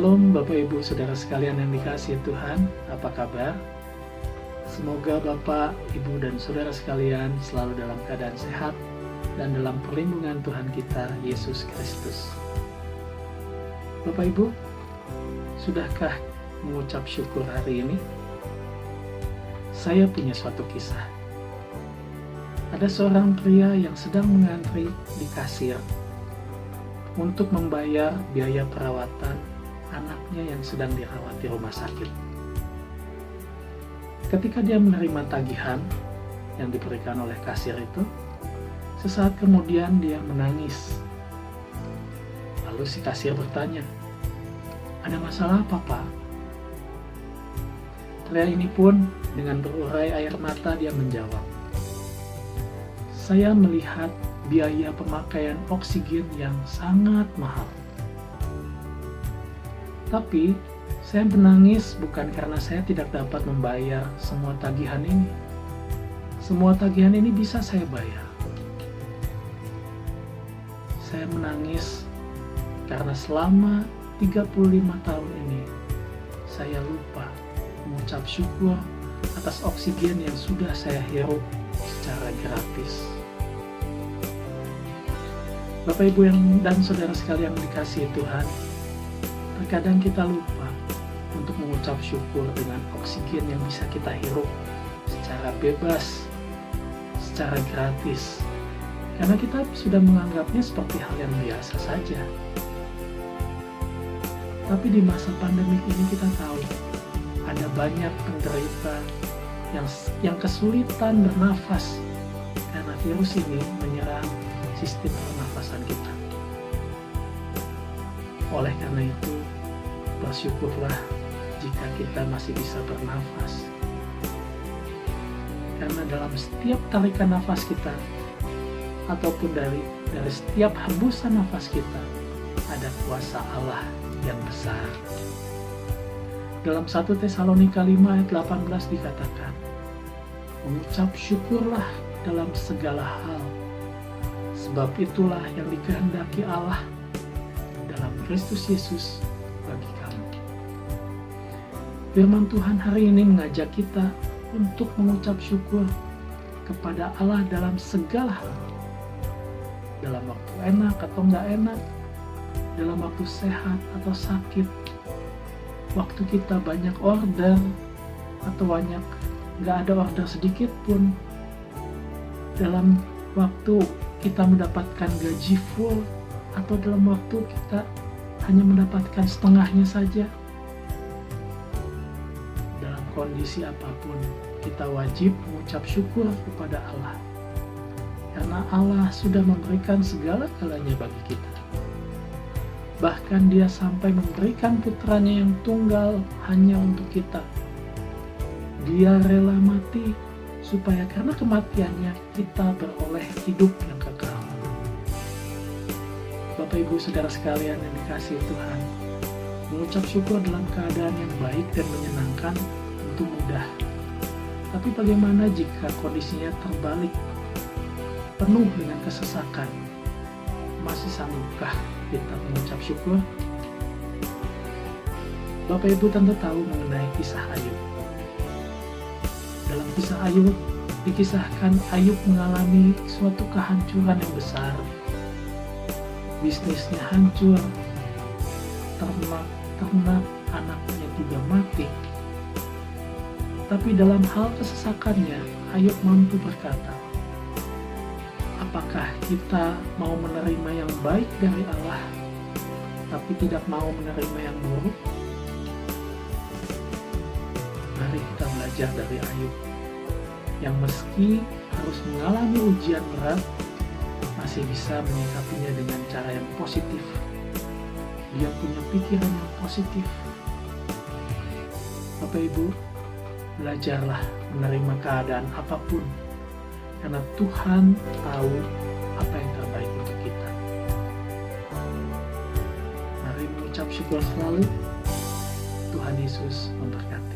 Shalom Bapak Ibu Saudara sekalian yang dikasihi Tuhan, apa kabar? Semoga Bapak, Ibu, dan Saudara sekalian selalu dalam keadaan sehat dan dalam perlindungan Tuhan kita, Yesus Kristus. Bapak Ibu, sudahkah mengucap syukur hari ini? Saya punya suatu kisah. Ada seorang pria yang sedang mengantri di kasir untuk membayar biaya perawatan anaknya yang sedang dirawat di rumah sakit. Ketika dia menerima tagihan yang diberikan oleh kasir itu, sesaat kemudian dia menangis. Lalu si kasir bertanya, "Ada masalah apa, Pak?" Pria ini pun dengan berurai air mata dia menjawab, "Saya melihat biaya pemakaian oksigen yang sangat mahal. Tapi saya menangis bukan karena saya tidak dapat membayar semua tagihan ini. Semua tagihan ini bisa saya bayar. Saya menangis karena selama 35 tahun ini saya lupa mengucap syukur atas oksigen yang sudah saya hirup secara gratis." Bapak Ibu dan saudara sekalian yang dikasihi Tuhan, terkadang kita lupa untuk mengucap syukur dengan oksigen yang bisa kita hirup secara bebas, secara gratis, karena kita sudah menganggapnya seperti hal yang biasa saja. Tapi di masa pandemi ini kita tahu ada banyak penderita yang kesulitan bernafas karena virus ini menyerang sistem pernafasan kita. Oleh karena itu, bersyukurlah jika kita masih bisa bernafas. Karena dalam setiap tarikan nafas kita, ataupun dari setiap hembusan nafas kita, ada kuasa Allah yang besar. Dalam 1 Tesalonika 5 ayat 18 dikatakan, "Mengucap syukurlah dalam segala hal, sebab itulah yang dikehendaki Allah dalam Kristus Yesus bagi kamu." Firman Tuhan hari ini mengajak kita untuk mengucap syukur kepada Allah dalam segala hal. Dalam waktu enak atau enggak enak, dalam waktu sehat atau sakit, waktu kita banyak order atau enggak ada order sedikit pun, dalam waktu kita mendapatkan gaji full atau dalam waktu kita hanya mendapatkan setengahnya saja. Dalam kondisi apapun, kita wajib mengucap syukur kepada Allah. Karena Allah sudah memberikan segala-galanya bagi kita. Bahkan Dia sampai memberikan putranya yang tunggal hanya untuk kita. Dia rela mati supaya karena kematiannya kita beroleh hidup yang kekal. Bapak Ibu Saudara sekalian yang dikasihi Tuhan, mengucap syukur dalam keadaan yang baik dan menyenangkan tentu mudah. Tapi bagaimana jika kondisinya terbalik, penuh dengan kesesakan? Masih sanggupkah kita mengucap syukur? Bapak Ibu tentu tahu mengenai kisah Ayub. Dalam kisah Ayub, dikisahkan Ayub mengalami suatu kehancuran yang besar. Bisnisnya hancur, ternak anaknya juga mati. Tapi dalam hal kesesakannya, Ayub mampu berkata, "Apakah kita mau menerima yang baik dari Allah, tapi tidak mau menerima yang buruk?" Mari kita belajar dari Ayub, yang meski harus mengalami ujian berat, masih bisa menyikapinya dengan cara yang positif. Dia punya pikiran yang positif. Bapak Ibu, belajarlah menerima keadaan apapun, karena Tuhan tahu apa yang terbaik untuk kita. Mari mengucap syukur selalu. Tuhan Yesus memberkati.